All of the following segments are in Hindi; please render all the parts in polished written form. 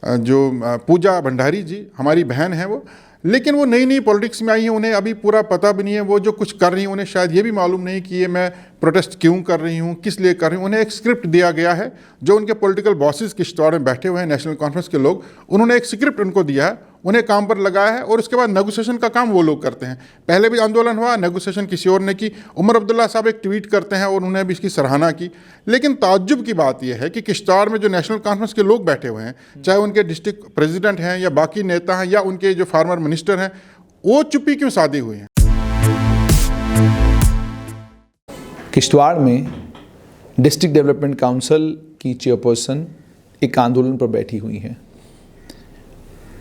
जो पूजा भंडारी जी हमारी बहन है वो, लेकिन वो नई नई पॉलिटिक्स में आई हैं, उन्हें अभी पूरा पता भी नहीं है वो जो कुछ कर रही हैं, उन्हें शायद ये भी मालूम नहीं कि ये मैं प्रोटेस्ट क्यों कर रही हूँ, किस लिए कर रही हूँ। उन्हें एक स्क्रिप्ट दिया गया है, जो उनके पॉलिटिकल बॉसेस किश्तवाड़ में बैठे हुए हैं नेशनल कॉन्फ्रेंस के लोग, उन्होंने एक स्क्रिप्ट उनको दिया है, उन्हें काम पर लगाया है और उसके बाद नेगोशिएशन का काम वो लोग करते हैं। पहले भी आंदोलन हुआ, नेगोशिएशन किसी और ने की। उमर अब्दुल्ला साहब एक ट्वीट करते हैं और उन्होंने भी इसकी सराहना की। लेकिन ताज्जुब की बात यह है कि किश्तवाड़ में जो नेशनल कॉन्फ्रेंस के लोग बैठे हुए हैं, चाहे उनके डिस्ट्रिक्ट प्रेसिडेंट हैं या बाकी नेता हैं या उनके जो फार्मर मिनिस्टर हैं, वो चुप्पी क्यों साधे हुए हैं। किश्तवाड़ में डिस्ट्रिक्ट डेवलपमेंट काउंसिल की चेयरपर्सन एक आंदोलन पर बैठी हुई हैं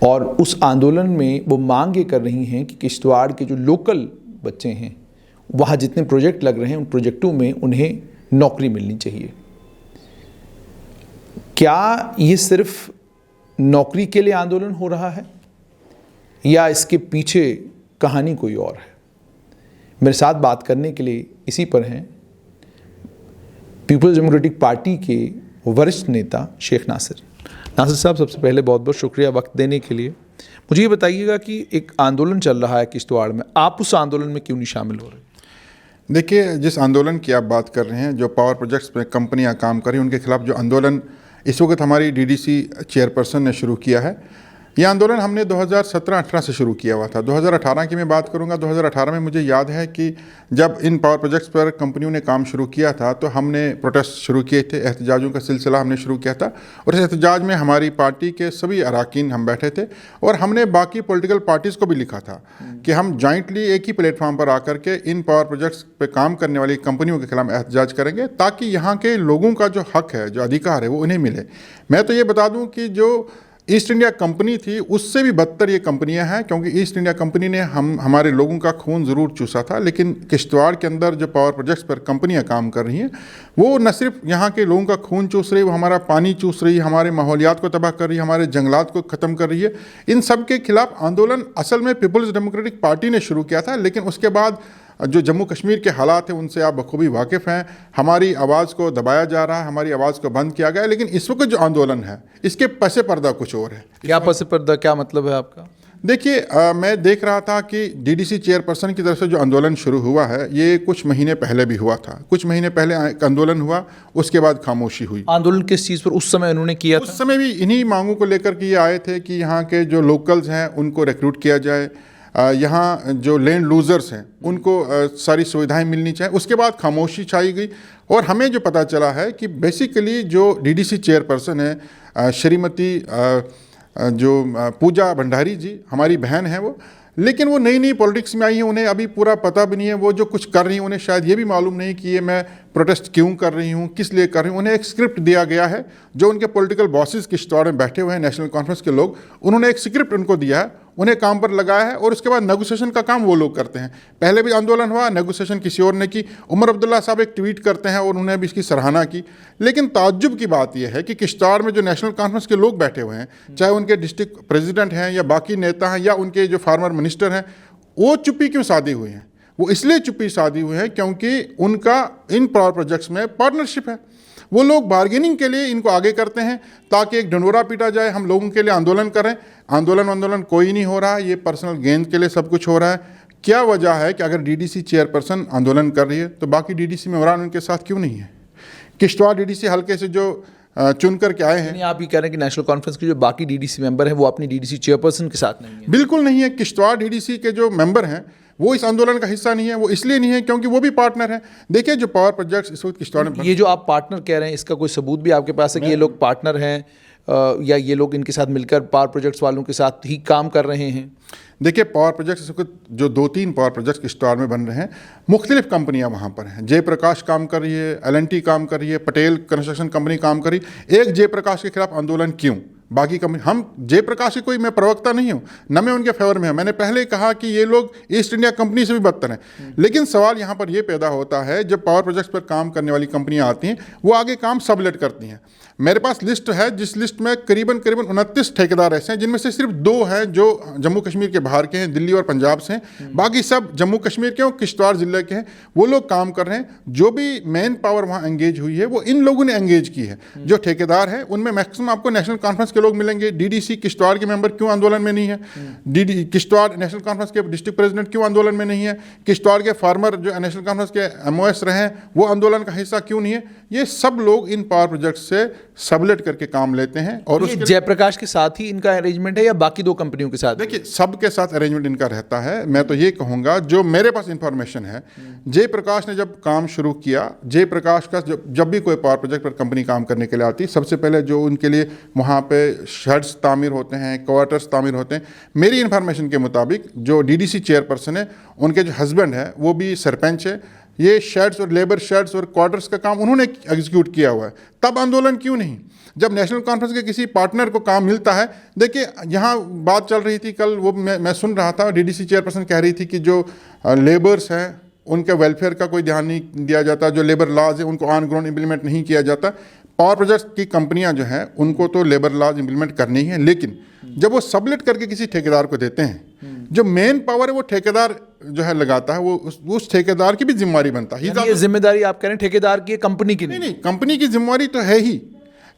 और उस आंदोलन में वो मांग ये कर रही हैं कि किश्तवाड़ के जो लोकल बच्चे हैं, वहाँ जितने प्रोजेक्ट लग रहे हैं उन प्रोजेक्टों में उन्हें नौकरी मिलनी चाहिए। क्या ये सिर्फ नौकरी के लिए आंदोलन हो रहा है या इसके पीछे कहानी कोई और है? मेरे साथ बात करने के लिए इसी पर हैं पीपल्स डेमोक्रेटिक पार्टी के वरिष्ठ नेता शेख नासिर। नासिर साहब, सबसे पहले बहुत बहुत शुक्रिया वक्त देने के लिए। मुझे ये बताइएगा कि एक आंदोलन चल रहा है किश्तवाड़ में, आप उस आंदोलन में क्यों नहीं शामिल हो रहे? देखिए, जिस आंदोलन की आप बात कर रहे हैं, जो पावर प्रोजेक्ट्स में कंपनियां काम कर रही हैं, उनके खिलाफ जो आंदोलन इस वक्त हमारी डीडीसी चेयरपर्सन ने शुरू किया है, यह आंदोलन हमने 2017-18 से शुरू किया हुआ था। 2018 की मैं बात करूंगा। 2018 में मुझे याद है कि जब इन पावर प्रोजेक्ट्स पर कंपनियों ने काम शुरू किया था तो हमने प्रोटेस्ट शुरू किए थे, एहतजाजों का सिलसिला हमने शुरू किया था और इस एहतजाज में हमारी पार्टी के सभी अरकान हम बैठे थे और हमने बाकी पॉलिटिकल पार्टीज़ को भी लिखा था कि हम जॉइंटली एक ही प्लेटफॉर्म पर आकर के इन पावर प्रोजेक्ट्स पर काम करने वाली कंपनियों के खिलाफ एहतजाज करेंगे ताकि यहाँ के लोगों का जो हक है, जो अधिकार है, वो उन्हें मिले। मैं तो ये बता दूँ कि जो ईस्ट इंडिया कंपनी थी उससे भी बदतर ये कंपनियां हैं, क्योंकि ईस्ट इंडिया कंपनी ने हमारे लोगों का खून ज़रूर चूसा था, लेकिन किश्तवाड़ के अंदर जो पावर प्रोजेक्ट्स पर कंपनियां काम कर रही हैं वो न सिर्फ यहाँ के लोगों का खून चूस रही है, वो हमारा पानी चूस रही है, हमारे माहौलियात को तबाह कर रही है, हमारे जंगलात को ख़त्म कर रही है। इन सब के खिलाफ आंदोलन असल में पीपल्स डेमोक्रेटिक पार्टी ने शुरू किया था, लेकिन उसके बाद जो जम्मू कश्मीर के हालात हैं उनसे आप बखूबी वाकिफ़ हैं। हमारी आवाज़ को दबाया जा रहा है, हमारी आवाज़ को बंद किया गया, लेकिन इस वक्त जो आंदोलन है इसके पसे पर्दा कुछ और है। क्या पसे पर्दा, क्या मतलब है आपका? देखिए, मैं देख रहा था कि डीडीसी चेयरपर्सन की तरफ से जो आंदोलन शुरू हुआ है ये कुछ महीने पहले भी हुआ था। कुछ महीने पहले आंदोलन हुआ, उसके बाद खामोशी हुई। आंदोलन किस चीज़ पर उस समय उन्होंने किया था? उस समय भी इन्हीं मांगों को लेकर के ये आए थे कि यहाँ के जो लोकल्स हैं उनको रिक्रूट किया जाए, यहाँ जो लैंड लूजर्स हैं उनको सारी सुविधाएं मिलनी चाहिए। उसके बाद खामोशी छाई गई और हमें जो पता चला है कि बेसिकली जो डीडीसी चेयरपर्सन है श्रीमती जो पूजा भंडारी जी हमारी बहन है वो, लेकिन वो नई नई पॉलिटिक्स में आई हैं, उन्हें अभी पूरा पता भी नहीं है वो जो कुछ कर रही हैं, उन्हें शायद ये भी मालूम नहीं कि ये मैं प्रोटेस्ट क्यों कर रही हूँ, किस लिए कर रही हूँ। उन्हें एक स्क्रिप्ट दिया गया है, जो उनके पॉलिटिकल बॉसेस किश्तवाड़ में बैठे हुए हैं नेशनल कॉन्फ्रेंस के लोग, उन्होंने एक स्क्रिप्ट उनको दिया है, उन्हें काम पर लगाया है और उसके बाद नेगोशिएशन का काम वो लोग करते हैं। पहले भी आंदोलन हुआ, नेगोशिएशन किसी और ने की। उमर अब्दुल्ला साहब एक ट्वीट करते हैं और उन्होंने भी इसकी सराहना की। लेकिन ताज्जुब की बात यह है कि किश्तवाड़ में जो नेशनल कॉन्फ्रेंस के लोग बैठे हुए हैं, चाहे उनके डिस्ट्रिक्ट प्रेसिडेंट हैं या बाकी नेता हैं या उनके जो फार्मर मिनिस्टर हैं, वो चुप्पी क्यों साधे हुए हैं? वो इसलिए चुप्पी साधी हुई है क्योंकि उनका इन पावर प्रोजेक्ट्स में पार्टनरशिप है। वो लोग बार्गेनिंग के लिए इनको आगे करते हैं ताकि एक ढंढोरा पीटा जाए, हम लोगों के लिए आंदोलन करें। आंदोलन कोई नहीं हो रहा है, ये पर्सनल गेन के लिए सब कुछ हो रहा है। क्या वजह है कि अगर डीडीसी चेयरपर्सन आंदोलन कर रही है तो बाकी डीडीसी मेंबरान उनके साथ क्यों नहीं है? किश्तवाड़ डीडीसी हल्के से जो चुन करके आए हैं। आप ये कह रहे हैं कि नेशनल कॉन्फ्रेंस के जो बाकी डीडीसी मेंबर हैं वो अपनी डीडीसी चेयरपर्सन के साथ नहीं है? बिल्कुल नहीं है। किश्तवाड़ डीडीसी के जो मेंबर हैं वो इस आंदोलन का हिस्सा नहीं है। वो इसलिए नहीं है क्योंकि वो भी पार्टनर हैं। देखिए, जो पावर प्रोजेक्ट्स इस वक्त किश्तवाड़ में, ये जो आप पार्टनर कह रहे हैं, इसका कोई सबूत भी आपके पास है कि ये लोग पार्टनर हैं या ये लोग इनके साथ मिलकर पावर प्रोजेक्ट्स वालों के साथ ही काम कर रहे हैं? देखिए, पावर प्रोजेक्ट्स इस वक्त जो 2-3 पावर प्रोजेक्ट्स किश्तवाड़ में बन रहे हैं, मुख्तलिफ कंपनियां वहाँ पर हैं। जयप्रकाश काम कर रही है, L&T काम कर रही है, पटेल कंस्ट्रक्शन कंपनी काम कर रही है। एक जयप्रकाश के खिलाफ आंदोलन क्यों? बाकी कंपनी, हम जयप्रकाश की कोई मैं प्रवक्ता नहीं हूँ, न मैं उनके फेवर में हूँ। मैंने पहले ही कहा कि ये लोग ईस्ट इंडिया कंपनी से भी बदतर हैं। लेकिन सवाल यहाँ पर ये पैदा होता है, जब पावर प्रोजेक्ट्स पर काम करने वाली कंपनियाँ आती हैं वो आगे काम सबलेट करती हैं। मेरे पास लिस्ट है, जिस लिस्ट में करीबन 29 ठेकेदार ऐसे हैं, जिनमें से सिर्फ 2 हैं जो जम्मू कश्मीर के बाहर के हैं, दिल्ली और पंजाब से हैं। बाकी सब जम्मू कश्मीर के और किश्तवाड़ ज़िले के हैं। वो लोग काम कर रहे हैं। जो भी मैन पावर वहाँ एंगेज हुई है वो इन लोगों ने एंगेज की है। जो ठेकेदार हैं उनमें मैक्सिमम आपको नेशनल कॉन्फ्रेंस के लोग मिलेंगे। डीडीसी किश्तवाड़ के मेंबर क्यों आंदोलन में नहीं है? किश्तवाड़ नेशनल कॉन्फ्रेंस के डिस्ट्रिक्ट प्रेसिडेंट क्यों आंदोलन में नहीं है? किश्तवाड़ के फार्मर जो नेशनल कॉन्फ्रेंस के MOS रहे हैं वो आंदोलन का हिस्सा क्यों नहीं है? ये सब लोग इन पावर प्रोजेक्ट से सबलेट करके काम लेते हैं। और ये जयप्रकाश के साथ ही इनका अरेंजमेंट है या बाकी 2 कंपनियों के साथ? देखिए, सबके साथ अरेंजमेंट इनका रहता है। मैं तो ये कहूँगा, जो मेरे पास इंफॉर्मेशन है, जयप्रकाश ने जब काम शुरू किया, जयप्रकाश का जब भी कोई पावर प्रोजेक्ट पर कंपनी काम करने के लिए आती, सबसे पहले जो उनके लिए वहाँ पे शेड्स तामीर होते हैं, क्वार्टर्स तामीर होते हैं। मेरी इन्फॉर्मेशन के मुताबिक जो DDC चेयरपर्सन है, उनके जो हस्बैंड है वो भी सरपंच है। ये शेड्स और लेबर शेड्स और क्वार्टर्स का काम उन्होंने एग्जीक्यूट किया हुआ है। तब आंदोलन क्यों नहीं? जब नेशनल कॉन्फ्रेंस के किसी पार्टनर को काम मिलता है, देखिए यहाँ बात चल रही थी कल, वो मैं सुन रहा था, DDC चेयरपर्सन कह रही थी कि जो लेबर्स हैं उनके वेलफेयर का कोई ध्यान नहीं दिया जाता, जो लेबर लॉज है उनको ऑन ग्राउंड इम्प्लीमेंट नहीं किया जाता। पावर प्रोजेक्ट की कंपनियां जो हैं उनको तो लेबर लॉज इम्प्लीमेंट करनी ही है, लेकिन जब वो सबलेट करके किसी ठेकेदार को देते हैं, जो मेन पावर है वो ठेकेदार जो है लगाता है, वो उस ठेकेदार की भी जिम्मेदारी बनता है। ये जिम्मेदारी आप कह रहे हैं ठेकेदार की, कंपनी की नहीं, कंपनी की जिम्मेदारी तो है ही,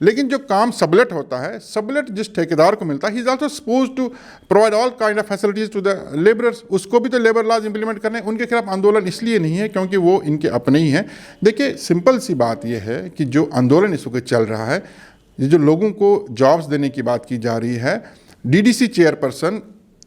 लेकिन जो काम सबलेट होता है, सबलेट जिस ठेकेदार को मिलता है, he is also suppose to provide all kind of facilities to the labourers. उसको भी तो लेबर लॉज इंप्लीमेंट करने। उनके खिलाफ आंदोलन इसलिए नहीं है क्योंकि वो इनके अपने ही हैं। देखिए, सिंपल सी बात यह है कि जो आंदोलन इस वक्त चल रहा है, ये जो लोगों को जॉब्स देने की बात की जा रही है, DDC चेयरपर्सन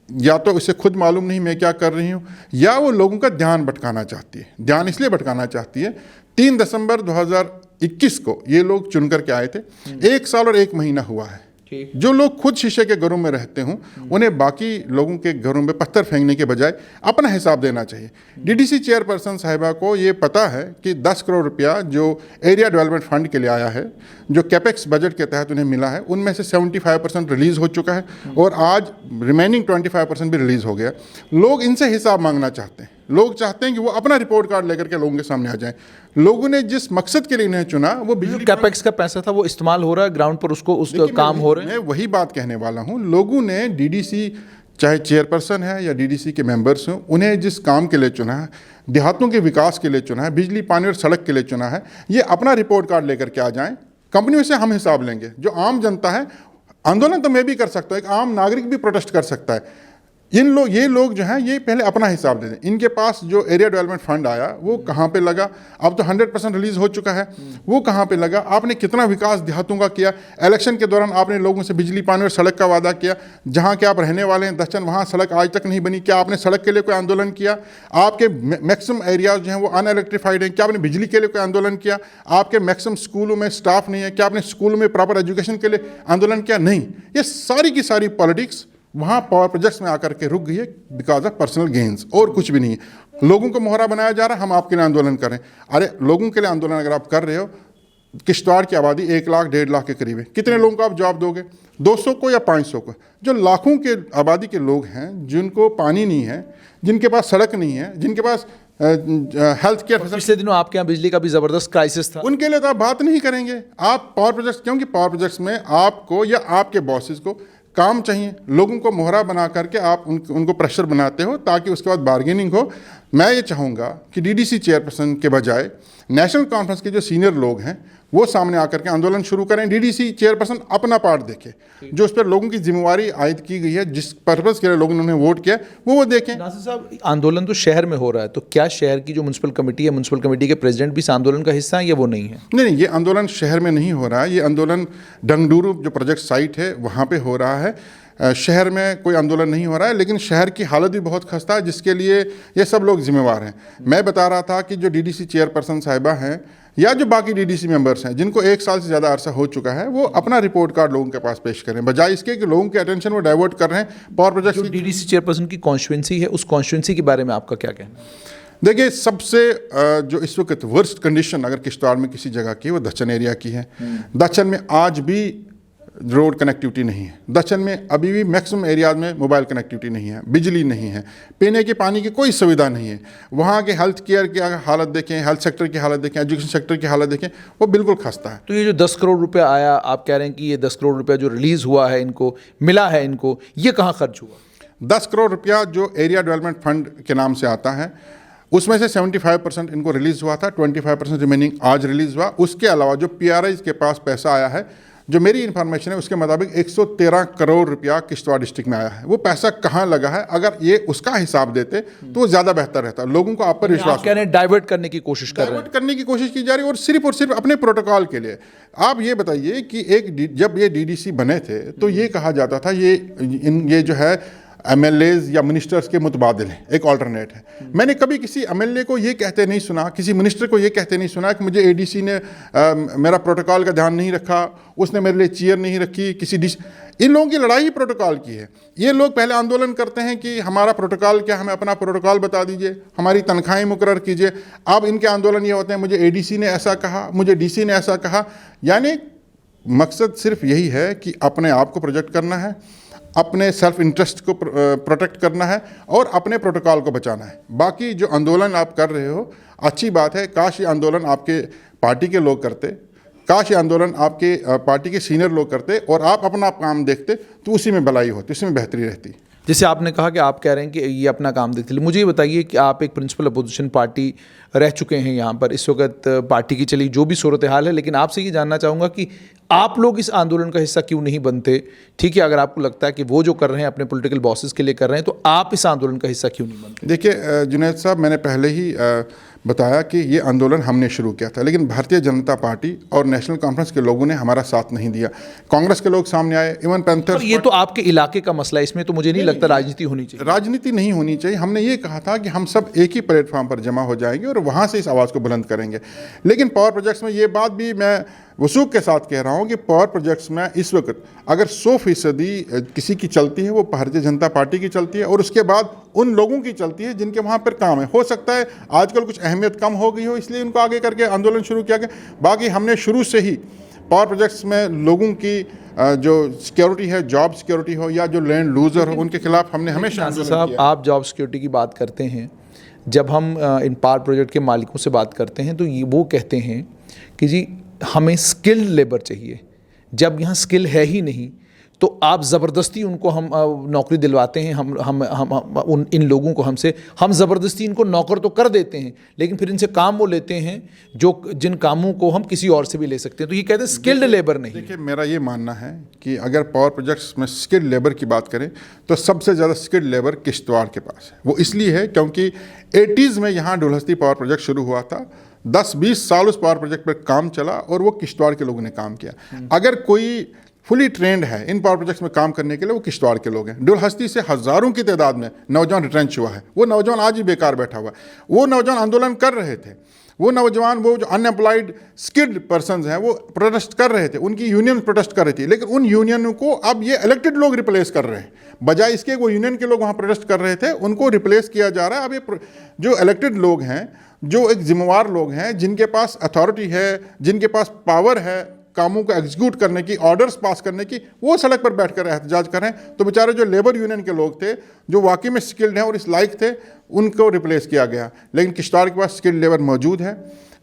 या तो इसे खुद मालूम नहीं मैं क्या कर रही हूँ, या वो लोगों का ध्यान भटकाना चाहती है। ध्यान इसलिए भटकाना चाहती है, 3 दिसंबर 2021 को ये लोग चुन करके आए थे। 1 साल और 1 महीना हुआ है। जो लोग खुद शीशे के घरों में रहते हों, उन्हें बाकी लोगों के घरों में पत्थर फेंकने के बजाय अपना हिसाब देना चाहिए। DDC चेयरपर्सन साहिबा को ये पता है कि 10 करोड़ रुपया जो एरिया डेवलपमेंट फंड के लिए आया है, जो कैपेक्स बजट के तहत उन्हें मिला है, उनमें से 75% रिलीज़ हो चुका है और आज रिमेनिंग 25% भी रिलीज़ हो गया। लोग इनसे हिसाब मांगना चाहते हैं। लोग चाहते हैं कि वो अपना रिपोर्ट कार्ड लेकर के लोगों के सामने आ जाएं। लोगों ने जिस मकसद के लिए इन्हें चुना, वो बिजली कैपेक्स का पैसा था, वो इस्तेमाल हो रहा है ग्राउंड पर, उसका काम हो रहा है। मैं वही बात कहने वाला हूँ। लोगों ने DDC, चाहे चेयरपर्सन है या DDC के मेंबर्स हों, उन्हें जिस काम के लिए चुना है, देहातों के विकास के लिए चुना है, बिजली पानी और सड़क के लिए चुना है, ये अपना रिपोर्ट कार्ड लेकर के आ जाएं। कंपनियों से हम हिसाब लेंगे। जो आम जनता है, आंदोलन तो मैं भी कर सकता हूँ, एक आम नागरिक भी प्रोटेस्ट कर सकता है। ये लोग जो हैं, ये पहले अपना हिसाब दे दें। इनके पास जो एरिया डेवलपमेंट फंड आया वो कहाँ पे लगा? अब तो 100% रिलीज हो चुका है। वो कहाँ पे लगा? आपने कितना विकास देहातों का किया? इलेक्शन के दौरान आपने लोगों से बिजली पानी और सड़क का वादा किया। जहाँ के आप रहने वाले हैं दक्षिण, वहाँ सड़क आज तक नहीं बनी। क्या आपने सड़क के लिए कोई आंदोलन किया? आपके मैक्सिमम एरियाज जो हैं वो अनइलेक्ट्रीफाइड हैं। क्या आपने बिजली के लिए कोई आंदोलन किया? आपके मैक्सिमम स्कूलों में स्टाफ नहीं है। क्या आपने स्कूलों में प्रॉपर एजुकेशन के लिए आंदोलन किया? नहीं। ये सारी की सारी पॉलिटिक्स वहाँ पावर प्रोजेक्ट्स में आकर के रुक गई है बिकॉज ऑफ पर्सनल गेन्स, और कुछ भी नहीं है। लोगों को मोहरा बनाया जा रहा है, हम आपके लिए आंदोलन करें। अरे, लोगों के लिए आंदोलन अगर आप कर रहे हो, किश्तवाड़ की आबादी 1 लाख 1.5 लाख के करीब है। कितने लोगों को आप जॉब दोगे? 200 को या 500 को? जो लाखों के आबादी के लोग हैं, जिनको पानी नहीं है, जिनके पास सड़क नहीं है, जिनके पास हेल्थ केयर, पिछले दिनों आपके यहाँ बिजली का भी जबरदस्त क्राइसिस था, उनके लिए तो आप बात नहीं करेंगे। आप पावर प्रोजेक्ट्स, क्योंकि पावर प्रोजेक्ट्स में आपको या आपके बॉसेस को काम चाहिए। लोगों को मोहरा बना करके आप उनको प्रेशर बनाते हो ताकि उसके बाद बार्गेनिंग हो। मैं ये चाहूँगा कि DDC चेयरपर्सन के बजाय नेशनल कॉन्फ्रेंस के जो सीनियर लोग हैं वो सामने आकर के आंदोलन शुरू करें। DDC चेयरपर्सन अपना पार्ट देखे, जो उस पर लोगों की जिम्मेवारी आयद की गई है, जिस पर्पज़ के लिए लोगों ने उन्हें वोट किया, वो देखें। नासिर साहब, आंदोलन तो शहर में हो रहा है, तो क्या शहर की जो म्यूनसिपल कमेटी है, म्यूनसिपल कमेटी के प्रेसिडेंट भी इस आंदोलन का हिस्सा है या वो नहीं है? नहीं, ये आंदोलन शहर में नहीं हो रहा है। ये आंदोलन डंगडूरू जो प्रोजेक्ट साइट है वहाँ पर हो रहा है। शहर में कोई आंदोलन नहीं हो रहा है, लेकिन शहर की हालत भी बहुत खस्ता है, जिसके लिए ये सब लोग जिम्मेवार हैं। मैं बता रहा था कि जो DDC चेयरपर्सन साहिबा हैं या जो बाकी DDC मेंबर्स हैं, जिनको 1 साल से ज़्यादा अरसा हो चुका है, वो अपना रिपोर्ट कार्ड लोगों के पास पेश करें, बजाय इसके कि लोगों के अटेंशन वो डाइवर्ट कर रहे हैं पावर प्रोजेक्ट। जो DDC चेयरपर्सन की कॉन्स्टिट्यूंसी है, उस कॉन्स्टिट्यूंसी के बारे में आपका क्या कहना है? देखिए, सबसे जो इस वक्त वर्स्ट कंडीशन अगर किश्तवाड़ में किसी जगह की, वो दक्षिण एरिया की है। दक्षिण में आज भी रोड कनेक्टिविटी नहीं है। दक्षिण में अभी भी मैक्सिमम एरियाज में मोबाइल कनेक्टिविटी नहीं है, बिजली नहीं है, पीने के पानी की कोई सुविधा नहीं है। वहाँ के हेल्थ केयर की अगर हालत देखें, हेल्थ सेक्टर की हालत देखें, एजुकेशन सेक्टर की हालत देखें, वो बिल्कुल खस्ता है। तो ये जो 10 करोड़ रुपया आया, आप कह रहे हैं कि ये 10 करोड़ रुपया जो रिलीज़ हुआ है, इनको मिला है, इनको ये कहाँ खर्च हुआ? 10 करोड़ रुपया जो एरिया डेवलपमेंट फंड के नाम से आता है, उसमें से 75% इनको रिलीज़ हुआ था, 25% रिमेनिंग आज रिलीज़ हुआ। उसके अलावा जो PRIs के पास पैसा आया है, जो मेरी इन्फॉर्मेशन है उसके मुताबिक 113 करोड़ रुपया किश्तवाड़ डिस्ट्रिक्ट में आया है। वो पैसा कहाँ लगा है, अगर ये उसका हिसाब देते तो वो ज़्यादा बेहतर रहता। लोगों को आप पर विश्वास, कह रहे हैं डाइवर्ट करने की कोशिश कर रहे हैं, डाइवर्ट करने की कोशिश की जा रही है, और सिर्फ अपने प्रोटोकॉल के लिए। आप ये बताइए कि जब ये DDC बने थे तो ये कहा जाता था ये जो है MLAs या मिनिस्टर्स के मुतबादिल हैं, एक ऑल्टरनेट है। मैंने कभी किसी MLA को ये कहते नहीं सुना, किसी मिनिस्टर को ये कहते नहीं सुना कि मुझे ADC ने मेरा प्रोटोकॉल का ध्यान नहीं रखा, उसने मेरे लिए चेयर नहीं रखी, इन लोगों की लड़ाई ही प्रोटोकॉल की है। ये लोग पहले आंदोलन करते हैं कि हमारा प्रोटोकॉल क्या, हमें अपना प्रोटोकॉल बता दीजिए, हमारी तनख्वाहें मुकर्रर कीजिए। अब इनके आंदोलन ये होते हैं मुझे ADC ने ऐसा कहा, मुझे DC ने ऐसा कहा। यानी मकसद सिर्फ यही है कि अपने आप को प्रोजेक्ट करना है, अपने सेल्फ इंटरेस्ट को प्रोटेक्ट करना है और अपने प्रोटोकॉल को बचाना है। बाकी जो आंदोलन आप कर रहे हो, अच्छी बात है, काश ये आंदोलन आपके पार्टी के लोग करते, काश ये आंदोलन आपके पार्टी के सीनियर लोग करते और आप अपना काम देखते, तो उसी में भलाई होती, उसी में बेहतरी रहती। जैसे आपने कहा कि आप कह रहे हैं कि ये अपना काम देखते हैं, मुझे ये बताइए कि आप एक प्रिंसिपल अपोजिशन पार्टी रह चुके हैं यहाँ पर, इस वक्त पार्टी की चली जो भी सूरत हाल है, लेकिन आपसे ये जानना चाहूँगा कि आप लोग इस आंदोलन का हिस्सा क्यों नहीं बनते? ठीक है, अगर आपको लगता है कि वो जो कर रहे हैं अपने पॉलिटिकल बॉसेस के लिए कर रहे हैं, तो आप इस आंदोलन का हिस्सा क्यों नहीं बनते? देखिए जुनैद साहब, मैंने पहले ही बताया कि ये आंदोलन हमने शुरू किया था, लेकिन भारतीय जनता पार्टी और नेशनल कॉन्फ्रेंस के लोगों ने हमारा साथ नहीं दिया। कांग्रेस के लोग सामने आए, इवन पैंथर्स। ये तो आपके इलाके का मसला है, इसमें तो मुझे नहीं लगता राजनीति होनी चाहिए। राजनीति नहीं होनी चाहिए। हमने ये कहा था कि हम सब एक ही प्लेटफॉर्म पर जमा हो जाएंगे और वहाँ से इस आवाज़ को बुलंद करेंगे। लेकिन पावर प्रोजेक्ट्स में ये बात भी मैं वसूख के साथ कह रहा हूँ कि पावर प्रोजेक्ट्स में इस वक्त अगर 100% किसी की चलती है, वो भारतीय जनता पार्टी की चलती है, और उसके बाद उन लोगों की चलती है जिनके वहाँ पर काम है। हो सकता है आजकल कुछ अहमियत कम हो गई हो, इसलिए उनको आगे करके आंदोलन शुरू किया गया। बाकी हमने शुरू से ही पावर प्रोजेक्ट्स में लोगों की जो सिक्योरिटी है, जॉब सिक्योरिटी हो या जो लैंड लूजर हो, उनके खिलाफ हमने हमेशा आंदोलन साहब, किया। आप जॉब सिक्योरिटी की बात करते हैं, जब हम इन पावर प्रोजेक्ट के मालिकों से बात करते हैं तो ये वो कहते हैं कि जी हमें स्किल्ड लेबर चाहिए। जब यहाँ स्किल है ही नहीं तो आप ज़बरदस्ती उनको हम नौकरी दिलवाते हैं, हम इन लोगों को हम ज़बरदस्ती इनको नौकर तो कर देते हैं, लेकिन फिर इनसे काम वो लेते हैं जिन कामों को हम किसी और से भी ले सकते हैं। तो ये कहते हैं स्किल्ड लेबर नहीं। देखिए, मेरा ये मानना है कि अगर पावर प्रोजेक्ट्स में स्किल्ड लेबर की बात करें तो सबसे ज़्यादा स्किल्ड लेबर किश्तवाड़ के पास है। वो इसलिए है क्योंकि 80s में यहाँ डुलहस्ती पावर प्रोजेक्ट शुरू हुआ था। 10-20 साल उस पावर प्रोजेक्ट पर काम चला और वो किश्तवाड़ के लोगों ने काम किया। अगर कोई फुली ट्रेंड है इन पावर प्रोजेक्ट्स में काम करने के लिए, वो किश्तवाड़ के लोग हैं। डुलहस्ती से हज़ारों की तादाद में नौजवान रिट्रेंच हुआ है। वो नौजवान आज ही बेकार बैठा हुआ है। वो नौजवान आंदोलन कर रहे थे, वो नौजवान, वो जो अनएम्प्लॉयड स्किल्ड पर्सनस हैं, वो प्रोटेस्ट कर रहे थे, उनकी यूनियन प्रोटेस्ट कर रही थी। लेकिन उन यूनियनों को अब ये इलेक्टेड लोग रिप्लेस कर रहे हैं। बजाय इसके वो यूनियन के लोग वहाँ प्रोटेस्ट कर रहे थे, उनको रिप्लेस किया जा रहा है। अब ये जो इलेक्टेड लोग हैं, जो एक जिम्मेवार लोग हैं, जिनके पास अथॉरिटी है, जिनके पास पावर है कामों को एग्जीक्यूट करने की, ऑर्डर्स पास करने की, वो सड़क पर बैठकर एहतजाज कर रहे हैं। तो बेचारे जो लेबर यूनियन के लोग थे, जो वाकई में स्किल्ड हैं और इस लायक थे, उनको रिप्लेस किया गया। लेकिन किश्तवाड़ के पास स्किल्ड लेबर मौजूद है।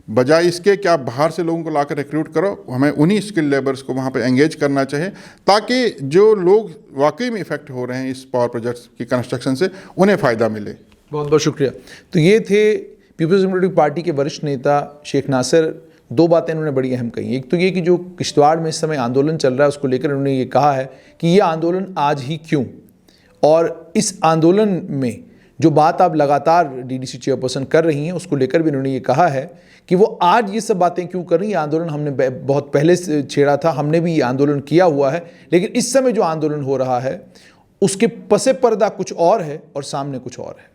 बजाय इसके कि आप बाहर से लोगों को लाकर रिक्रूट करो, हमें उन्हीं स्किल्ड लेबर्स को वहाँ पर एंगेज करना चाहिए, ताकि जो लोग वाकई में इफेक्ट हो रहे हैं इस पावर प्रोजेक्ट्स की कंस्ट्रक्शन से, उन्हें फ़ायदा मिले। बहुत बहुत शुक्रिया। तो ये थे पीपल्स डेमोक्रेटिक पार्टी के वरिष्ठ नेता शेख नासिर। दो बातें उन्होंने बड़ी अहम कही। एक तो ये कि जो किश्तवाड़ में इस समय आंदोलन चल रहा है उसको लेकर उन्होंने ये कहा है कि ये आंदोलन आज ही क्यों, और इस आंदोलन में जो बात आप लगातार DDC चेयरपर्सन कर रही हैं उसको लेकर भी उन्होंने ये कहा है कि वो आज ये सब बातें क्यों कर रही हैं। आंदोलन हमने बहुत पहले से छेड़ा था, हमने भी ये आंदोलन किया हुआ है, लेकिन इस समय जो आंदोलन हो रहा है उसके पसे पर्दा कुछ और है और सामने कुछ और है।